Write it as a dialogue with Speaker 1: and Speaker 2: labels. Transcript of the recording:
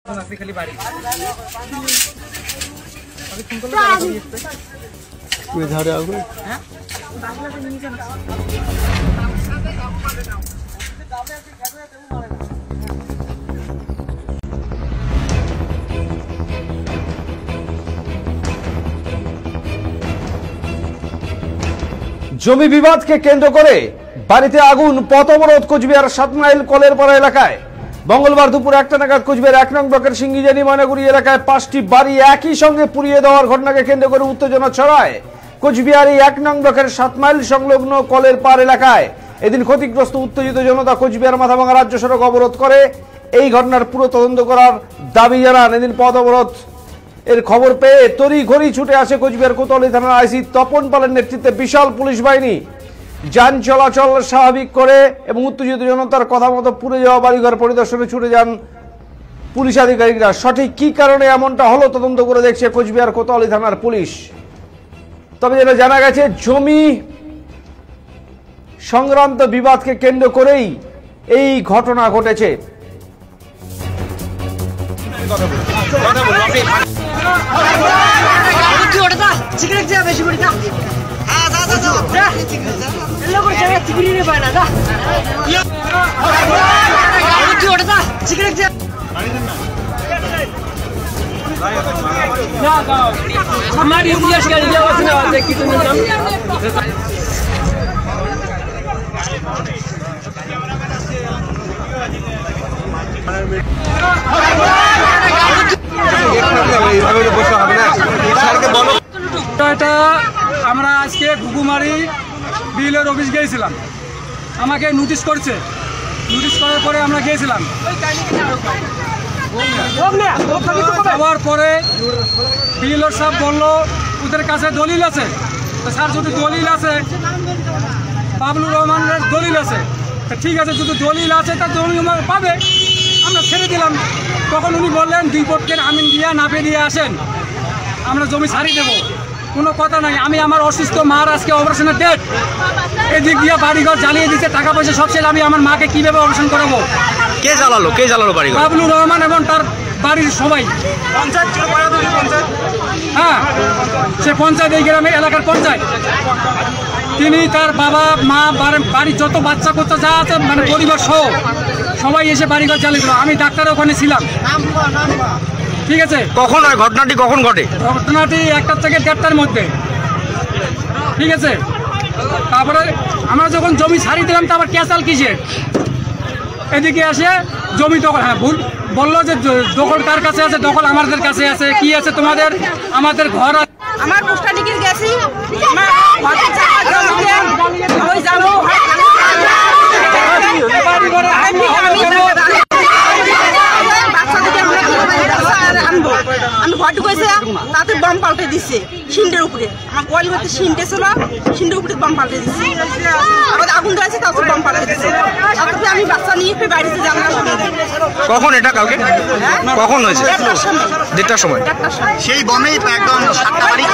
Speaker 1: জমি বিবাদকে কেন্দ্র করে বাড়িতে আগুন, পথ অবরোধ কোচবিহার 7 মাইল কলেরপাড়া এলাকায়। মঙ্গলবার দুপুর 1টা নাগাদ কোচবিহার 1 নং ব্লকের সিঙ্গিজানি ময়নাগুড়ি এলাকায় 5টি বাড়ি একই সঙ্গে পুড়িয়ে দেওয়ার ঘটনাকে কেন্দ্র করে উত্তেজনা ছড়ায় কোচবিহার 1 নং ব্লকের 7 মাইল সংলগ্ন কলেরপাড় এলাকায়। এদিন ক্ষতিগ্রস্ত উত্তেজিত জনতা কোচবিহার মাথাভাঙা রাজ্য সড়ক অবরোধ করে এই ঘটনার পুরো তদন্ত করার দাবি জানান। এদিন পথ অবরোধ এর খবর পেয়ে তড়িঘড়ি ছুটে আসে কোচবিহার কোতোয়ালি থানার আইসি তপন পালের নেতৃত্বে বিশাল পুলিশ বাহিনী। যান চলাচল স্বাভাবিক করে এবং উত্তেজিত জনতার কথা মতো পুড়ে যাওয়া বাড়িঘর পরিদর্শনে ছুটে যান পুলিশ আধিকারিকরা। সঠিক কি কারণে এমনটা হলো তদন্ত করে দেখছে কোচবিহার কোতোয়ালি থানার পুলিশ। তবে যেটা জানা গেছে, জমি সংক্রান্ত বিবাদকে কেন্দ্র করেই এই ঘটনা ঘটেছে।
Speaker 2: আমরা আজকে ঘুঘুমারি বিলের অফিস গিয়েছিলাম, আমাকে নোটিশ করছে। নোটিশ করার পরে আমরা গিয়েছিলাম, যাওয়ার পরে বিএলও সাহেব বললো ওদের কাছে দলিল আছে। তো স্যার, যদি দলিল আছে, বাবলুর রহমানের দলিল আছে, ঠিক আছে, যদি দলিল আছে তা দলিল পাবে, আমরা ছেড়ে দিলাম। তখন উনি বললেন 2 পক্ষের আমিন দিয়া নাপে দিয়ে আসেন, আমরা জমি ছাড়ি দেবো। কোনো কথা নাই। আমি আমার অসুস্থ মার আজকে অপারেশনের ডেট, এদিক দিয়ে বাড়িঘর জ্বালিয়ে দিচ্ছে, টাকা পয়সা সব ছেলে, আমি আমার মাকে কিভাবে অপারেশন করাবো?
Speaker 3: কে জ্বালালো বাড়ি?
Speaker 2: বাবলুর রহমান এবং তার বাড়ির সবাই। হ্যাঁ, সে পঞ্চায়েত, এই গ্রামের এলাকার পঞ্চায়েত। তিনি, তার বাবা মা, বাড়ির যত বাচ্চা কোচ্চা যা আছে, মানে পরিবার সহ সবাই এসে বাড়িঘর জ্বালিয়ে দিল। আমি ডাক্তার ওখানে ছিলাম। ঠিক আছে,
Speaker 3: কখন হয় ঘটনাটি? কখন ঘটে
Speaker 2: ঘটনাটি? 1টা থেকে 1:30টার মধ্যে। ঠিক আছে, তারপরে আমরা যখন জমি ছাড়ি দিলাম, তারপর ক্যাসাল কিসের এদিকে আসে জমি দখল। হ্যাঁ, ভুল বললো যে দখল কার কাছে আছে? দখল আমাদের কাছে আছে। কি আছে তোমাদের? আমাদের ঘর আছে।
Speaker 4: আমার পোস্টানিকে গেছি, আমি ঘরটি কইছে, তাতে বম পাল্টে দিচ্ছে সিন্ডের উপরে। আমার কোয়ালি হচ্ছে সিন্ডে ছিল, সিন্ডের উপরে বম পাল্টে দিচ্ছে। আবার আগুন ধরেছে, তাতে বম পাল্টে দিচ্ছে। তারপরে আমি বাচ্চা নিয়ে বাড়িতে জানলাম।
Speaker 3: কখন এটা? কালকে কখন হয়েছে? 1:30টার সময়। সেই বমে একদম 7টা বাড়ি